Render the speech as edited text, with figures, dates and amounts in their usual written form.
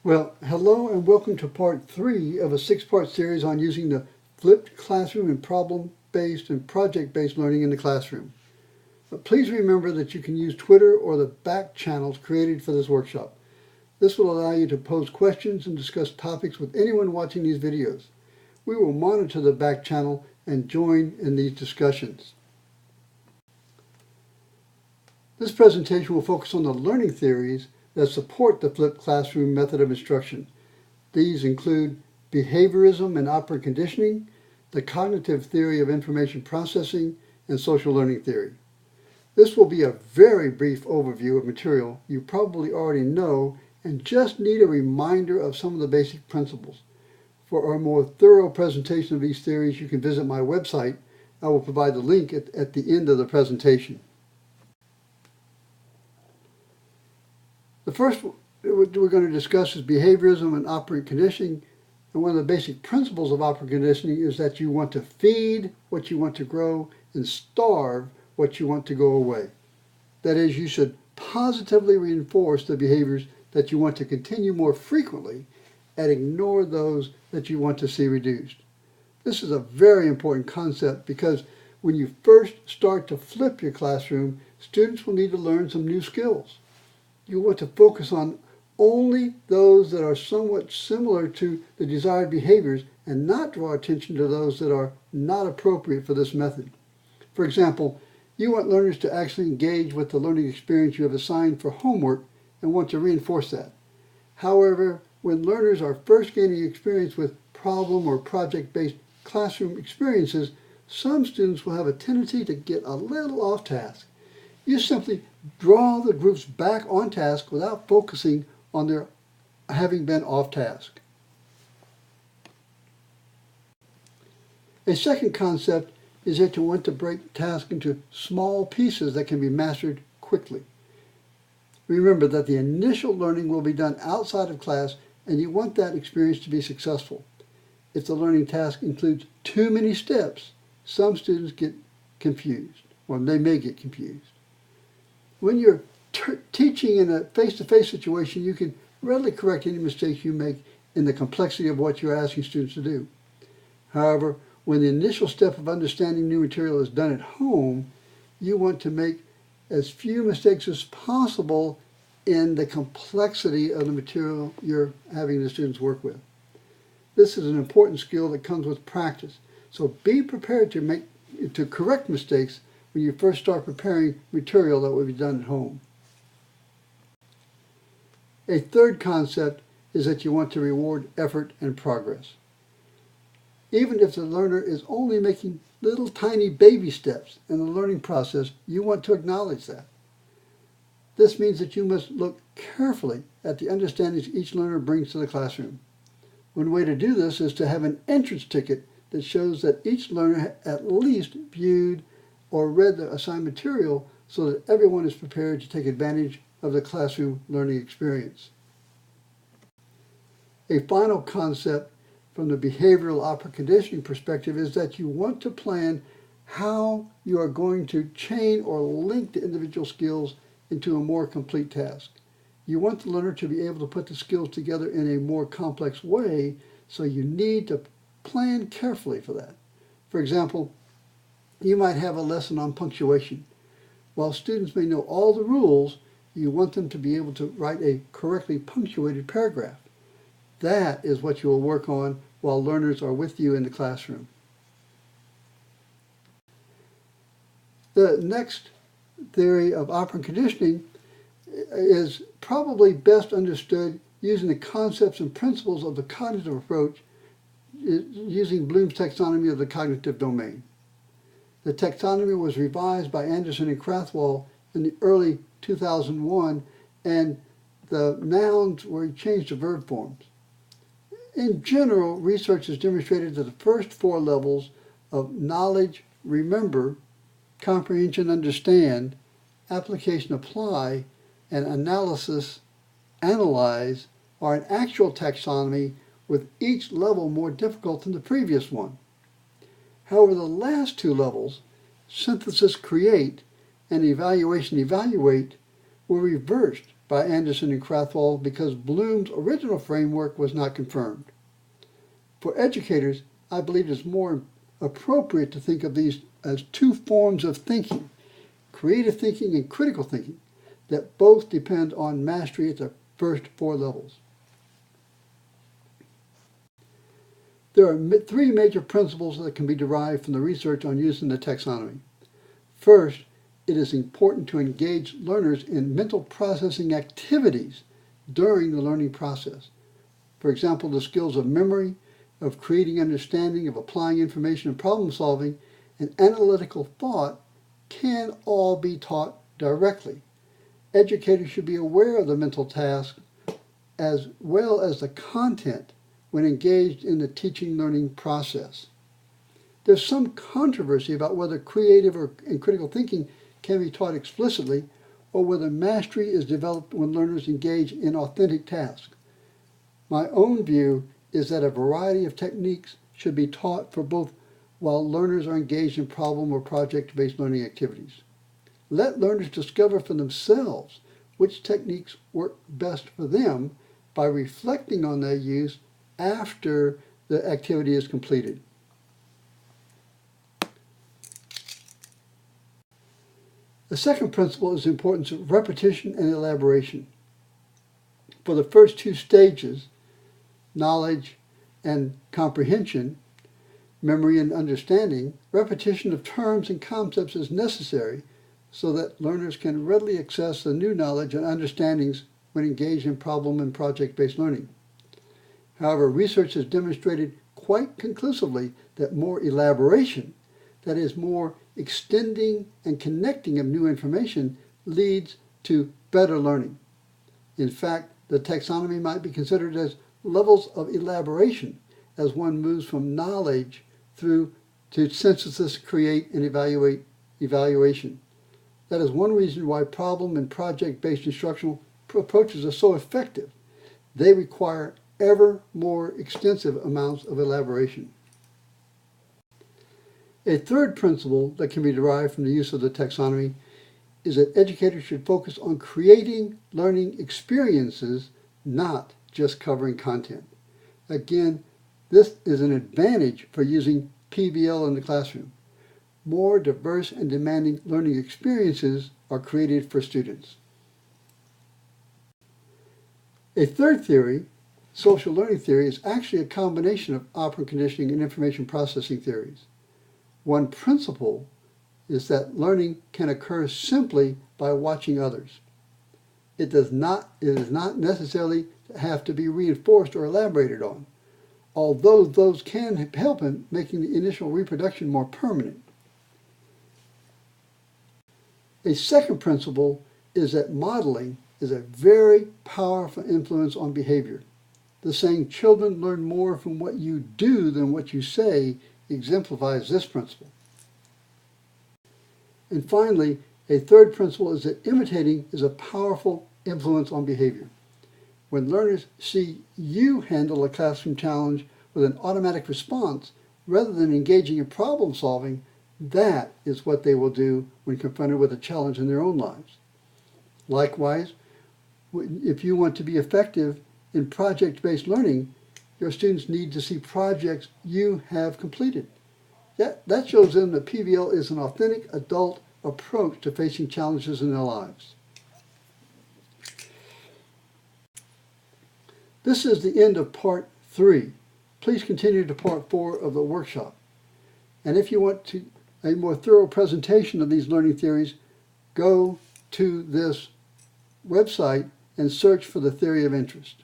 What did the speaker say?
Well, hello and welcome to part 3 of a 6-part series on using the flipped classroom and problem-based and project-based learning in the classroom. But please remember that you can use Twitter or the back channels created for this workshop. This will allow you to pose questions and discuss topics with anyone watching these videos. We will monitor the back channel and join in these discussions. This presentation will focus on the learning theories that support the flipped classroom method of instruction. These include behaviorism and operant conditioning, the cognitive theory of information processing, and social learning theory. This will be a very brief overview of material you probably already know and just need a reminder of some of the basic principles. For a more thorough presentation of these theories, you can visit my website. I will provide the link at the end of the presentation. The first we're going to discuss is behaviorism and operant conditioning. And one of the basic principles of operant conditioning is that you want to feed what you want to grow and starve what you want to go away. That is, you should positively reinforce the behaviors that you want to continue more frequently and ignore those that you want to see reduced. This is a very important concept because when you first start to flip your classroom, students will need to learn some new skills. You want to focus on only those that are somewhat similar to the desired behaviors and not draw attention to those that are not appropriate for this method. For example, you want learners to actually engage with the learning experience you have assigned for homework and want to reinforce that. However, when learners are first gaining experience with problem or project-based classroom experiences, some students will have a tendency to get a little off task. You simply draw the groups back on task without focusing on their having been off task. A second concept is that you want to break tasks into small pieces that can be mastered quickly. Remember that the initial learning will be done outside of class and you want that experience to be successful. If the learning task includes too many steps, some students get confused, or they may get confused. When you're teaching in a face-to-face situation, you can readily correct any mistakes you make in the complexity of what you're asking students to do. However, when the initial step of understanding new material is done at home, you want to make as few mistakes as possible in the complexity of the material you're having the students work with. This is an important skill that comes with practice. So be prepared to correct mistakes when you first start preparing material that will be done at home. A third concept is that you want to reward effort and progress. Even if the learner is only making little tiny baby steps in the learning process, you want to acknowledge that. This means that you must look carefully at the understandings each learner brings to the classroom. One way to do this is to have an entrance ticket that shows that each learner at least viewed or read the assigned material so that everyone is prepared to take advantage of the classroom learning experience. A final concept from the behavioral operant conditioning perspective is that you want to plan how you are going to chain or link the individual skills into a more complete task. You want the learner to be able to put the skills together in a more complex way, so you need to plan carefully for that. For example, you might have a lesson on punctuation. While students may know all the rules, you want them to be able to write a correctly punctuated paragraph. That is what you will work on while learners are with you in the classroom. The next theory of operant conditioning is probably best understood using the concepts and principles of the cognitive approach using Bloom's taxonomy of the cognitive domain. The taxonomy was revised by Anderson and Krathwohl in the early 2001, and the nouns were changed to verb forms. In general, research has demonstrated that the first 4 levels of knowledge, remember, comprehension, understand, application, apply, and analysis, analyze, are an actual taxonomy with each level more difficult than the previous one. However, the last 2 levels, synthesis, create, and evaluation, evaluate, were reversed by Anderson and Krathwohl because Bloom's original framework was not confirmed. For educators, I believe it is more appropriate to think of these as two forms of thinking, creative thinking and critical thinking, that both depend on mastery at the first four levels. There are three major principles that can be derived from the research on using the taxonomy. First, it is important to engage learners in mental processing activities during the learning process. For example, the skills of memory, of creating understanding, of applying information and problem solving, and analytical thought can all be taught directly. Educators should be aware of the mental task as well as the content when engaged in the teaching learning process. There's some controversy about whether creative and critical thinking can be taught explicitly or whether mastery is developed when learners engage in authentic tasks. My own view is that a variety of techniques should be taught for both while learners are engaged in problem or project-based learning activities. Let learners discover for themselves which techniques work best for them by reflecting on their use after the activity is completed. The second principle is the importance of repetition and elaboration. For the first two stages, knowledge and comprehension, memory and understanding, repetition of terms and concepts is necessary so that learners can readily access the new knowledge and understandings when engaged in problem and project-based learning. However, research has demonstrated quite conclusively that more elaboration, that is, more extending and connecting of new information, leads to better learning. In fact, the taxonomy might be considered as levels of elaboration as one moves from knowledge through to synthesis, create, and evaluation. That is one reason why problem and project-based instructional approaches are so effective. They require ever more extensive amounts of elaboration. A third principle that can be derived from the use of the taxonomy is that educators should focus on creating learning experiences, not just covering content. Again, this is an advantage for using PBL in the classroom. More diverse and demanding learning experiences are created for students. A third theory, social learning theory, is actually a combination of operant conditioning and information processing theories. One principle is that learning can occur simply by watching others. It is not necessarily have to be reinforced or elaborated on, although those can help in making the initial reproduction more permanent. A second principle is that modeling is a very powerful influence on behavior. The saying, "Children learn more from what you do than what you say," exemplifies this principle. And finally, a third principle is that imitating is a powerful influence on behavior. When learners see you handle a classroom challenge with an automatic response rather than engaging in problem solving, that is what they will do when confronted with a challenge in their own lives. Likewise, if you want to be effective in project-based learning, your students need to see projects you have completed. That shows them that PBL is an authentic adult approach to facing challenges in their lives. This is the end of part 3. Please continue to part 4 of the workshop. And if you want a more thorough presentation of these learning theories, go to this website and search for the theory of interest.